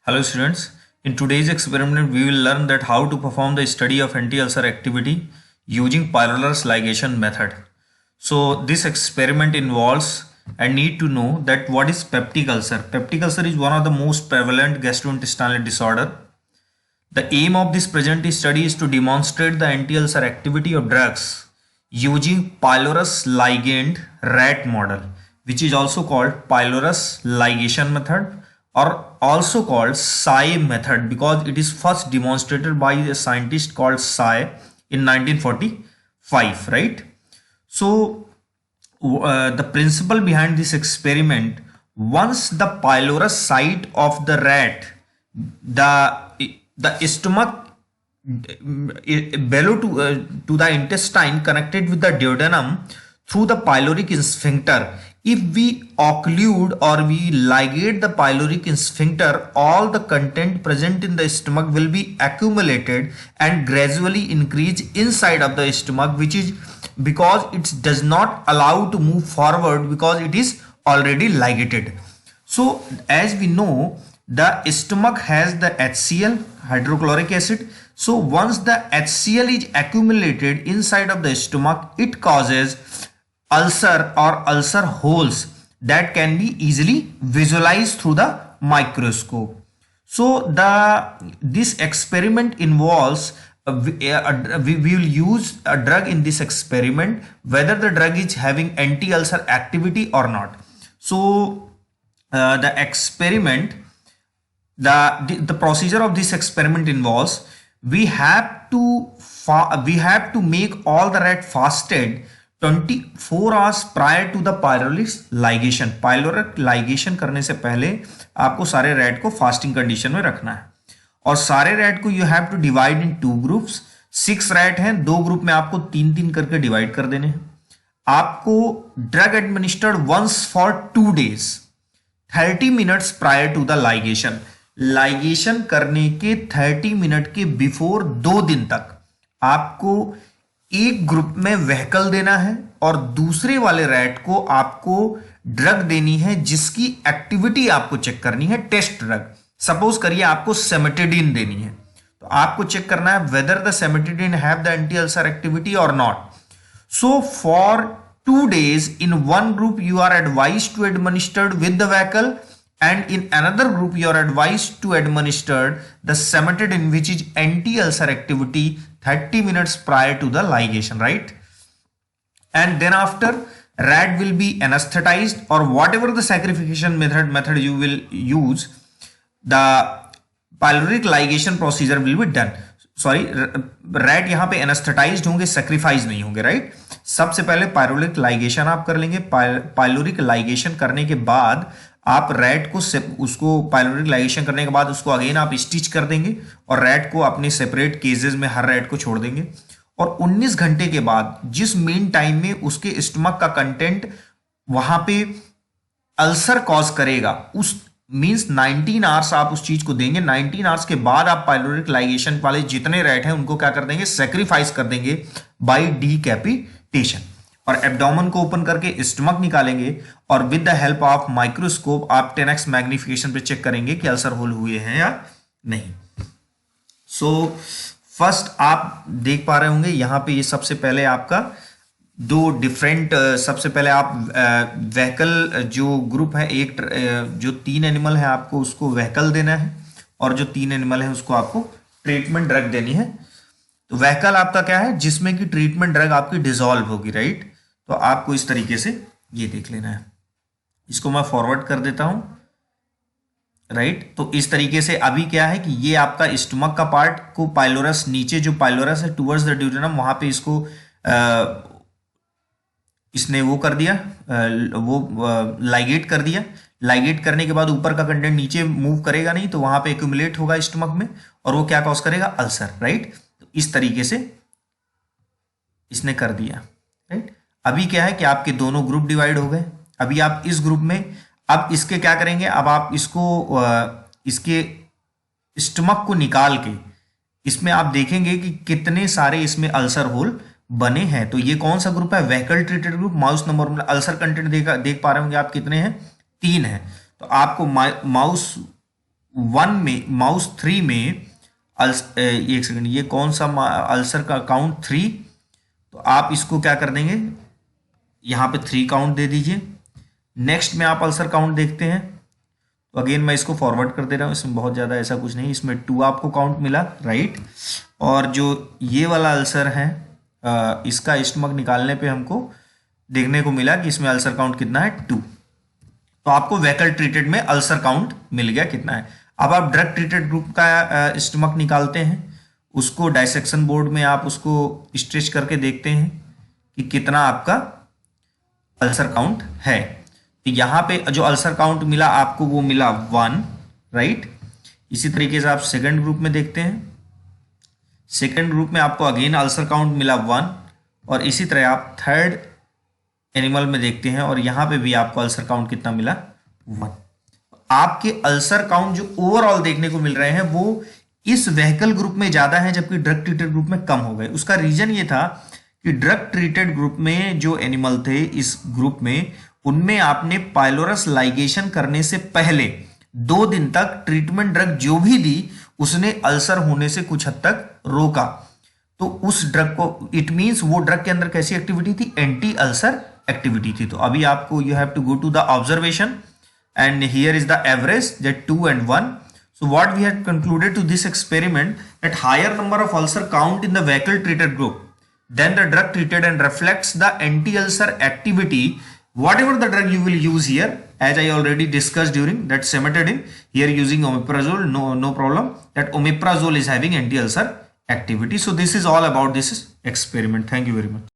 Hello students, in today's experiment we will learn that how to perform the study of anti-ulcer activity using Pyrolar's ligation method. So this experiment involves and need to know that what is peptic ulcer. Peptic ulcer is one of the most prevalent gastrointestinal disorder. The aim of this present study is to demonstrate the anti-ulcer activity of drugs using Pylorus ligand rat model, which is also called Pylorus ligation method or also called Tsai method because it is first demonstrated by a scientist called Tsai in 1945, right? So the principle behind this experiment, once the pylorus site of the rat, the stomach below to the intestine connected with the duodenum through the pyloric sphincter. If we occlude or we ligate the pyloric sphincter, all the content present in the stomach will be accumulated and gradually increase inside of the stomach, which is because it does not allow to move forward because it is already ligated. So as we know, the stomach has the HCl, hydrochloric acid. So once the HCl is accumulated inside of the stomach, it causes ulcer or ulcer holes that can be easily visualized through the microscope. So this experiment involves we will use a drug in this experiment, whether the drug is having anti-ulcer activity or not. So the experiment, the procedure of this experiment involves we have to make all the rat fasted 24 hours prior to the pyloric ligation. Pyloric ligation करने से पहले आपको सारे rat को fasting condition में रखना है और सारे रैट को you have to divide in 2 groups. 6 rat हैं, 2 ग्रुप में आपको 3-3 करके डिवाइड कर देने हैं. आपको drug administered once for 2 days 30 minutes prior to the ligation. Ligation करने के 30 मिनट के बिफोर 2 दिन तक आपको एक ग्रुप में व्हीकल देना है और दूसरे वाले रैट को आपको ड्रग देनी है जिसकी एक्टिविटी आपको चेक करनी है. टेस्ट ड्रग, सपोज करिए आपको सेमेटिडिन देनी है, तो आपको चेक करना है whether the cimetidine have the anti ulcer activity और not. So for 2 days in one group you are advised to administer with the vehicle and in another group you are advised to administer the cimetidine, which is anti-ulcer activity 30 minutes prior to the ligation, right? And then after, rat will be anesthetized or whatever the sacrification method you will use, the pyloric ligation procedure will be done. Sorry, rat यहाँ पे anaesthetised होंगे, sacrifice नहीं होंगे, right? सबसे पहले pyloric ligation आप कर लेंगे. पायलोरिक लाइगेशन करने के बाद आप रैट को उसको पायलोरिक लाइगेशन करने के बाद उसको अगेन आप स्टिच कर देंगे और रैट को अपने सेपरेट केजेस में हर रैट को छोड़ देंगे. और 19 घंटे के बाद जिस मेन टाइम में उसके स्टमक का कंटेंट वहां पे अल्सर कॉज करेगा, उस मींस 19 आवर्स आप उस चीज को देंगे. 19 आवर्स के बाद आप पायलोरिक लाइगेशन वाले जितने रैट हैं उनको क्या कर देंगे, सेक्रीफाइस कर देंगे बाय डीकैपिटेशन और एब्डोमेन को ओपन करके स्टमक निकालेंगे और with the help of microscope आप 10x मैग्निफिकेशन पे चेक करेंगे कि अल्सर होल हुए हैं या नहीं. सो फर्स्ट आप देख पा रहे होंगे यहाँ पे ये सबसे पहले आपका 2 डिफरेंट, सबसे पहले आप व्हीकल जो ग्रुप है, एक जो 3 एनिमल है आपको उसको व्हीकल देना है और जो 3 एनिमल है उसको आपको ट्रीटमेंट ड्रग देनी है. तो व्हीकल आपका क्या है, जिसमें कि ट्रीटमेंट ड्रग आपकी डिसॉल्व होगी, राइट? तो आपको इस तरीके से ये देख लेना है. इसको मैं फॉरवर्ड कर देता हूं, राइट? तो इस तरीके से अभी क्या है कि ये आपका स्टमक का पार्ट को पाइलोरस, नीचे जो पाइलोरस है टुवर्ड्स द ड्यूडेनम, वहां पे इसको इसने वो कर दिया, वो लाइगेट कर दिया. लाइगेट करने के बाद ऊपर का कंटेंट नीचे मूव करेगा नहीं, तो वहां पे एक्यूमुलेट होगा स्टमक में और वो क्या कॉज करेगा, अल्सर, राइट? तो इस तरीके से इसने कर दिया, राइट? अभी क्या है कि आपके दोनों ग्रुप डिवाइड हो गए. अभी आप इस ग्रुप में, अब इसके क्या करेंगे, अब आप इसको इसके स्टमक को निकाल के इसमें आप देखेंगे कि कितने सारे इसमें अल्सर होल बने हैं. तो ये कौन सा ग्रुप है, vehicle treated group. Mouse number में अल्सर कंटेंट देख पा रहे होंगे आप, कितने हैं, 3 हैं. तो आपको माउस 1 में, माउस 3 में एक सेकंड, ये कौन सा अल्सर का काउंट 3, तो आप इसको क्या कर देंगे, यहाँ पे 3 काउंट दे दीजिए। नेक्स्ट में आप अल्सर काउंट देखते हैं, तो अगेन मैं इसको फॉरवर्ड कर दे रहा हूँ, इसमें बहुत ज़्यादा ऐसा कुछ नहीं, इसमें 2 आपको काउंट मिला, राइट। और जो ये वाला अल्सर है, इसका स्टमक निकालने पे हमको देखने को मिला कि इसमें अल्सर काउंट कितना है, 2। तो आपको वेहिकल ट्रीटेड में अल्सर काउंट मिल गया कितना है। अब आप ड्रग ट्रीटेड ग्रुप का स्टमक निकालते हैं, उसको डायसेक्शन बोर्ड में आप उसको स्ट्रेच करके देखते हैं कि कितना आपका अल्सर काउंट है। तो यहाँ पे जो अल्सर काउंट मिला आपको वो मिला 1, राइट। इसी तरीके से आप सेकंड ग्रुप में देखते हैं, सेकंड ग्रुप में आपको अगेन अल्सर काउंट मिला 1, और इसी तरह आप थर्ड एनिमल में देखते हैं और यहाँ पे भी आपको अल्सर काउंट कितना मिला, 1। आपके अल्सर काउंट जो ओवरऑल देखने को मिल रहे हैं वो इस वेहिकल ग्रुप में ज्यादा है, जबकि ड्रग ट्रीटेड ग्रुप में कम हो गए। उसका रीजन ये था कि ड्रग ट्रीटेड ग्रुप में जो एनिमल थे इस ग्रुप में, उनमें आपने पाइलोरस लाइगेशन करने से पहले 2 दिन तक ट्रीटमेंट ड्रग जो भी दी उसने अल्सर होने से कुछ हद तक रोका। तो उस ड्रग को, इट मींस वो ड्रग के अंदर कैसी एक्टिविटी थी, एंटी अल्सर एक्टिविटी थी। तो अभी आपको you have to go to the observation and here is the average that 2 and 1. So what we had concluded to this experiment, that higher number of ulcer count in the vehicle treated group than the drug treated and reflects the anti-ulcer activity. Whatever the drug you will use here, as I already discussed during that cimetidine, here using omeprazole, no problem. That omeprazole is having anti-ulcer activity. So this is all about this experiment. Thank you very much.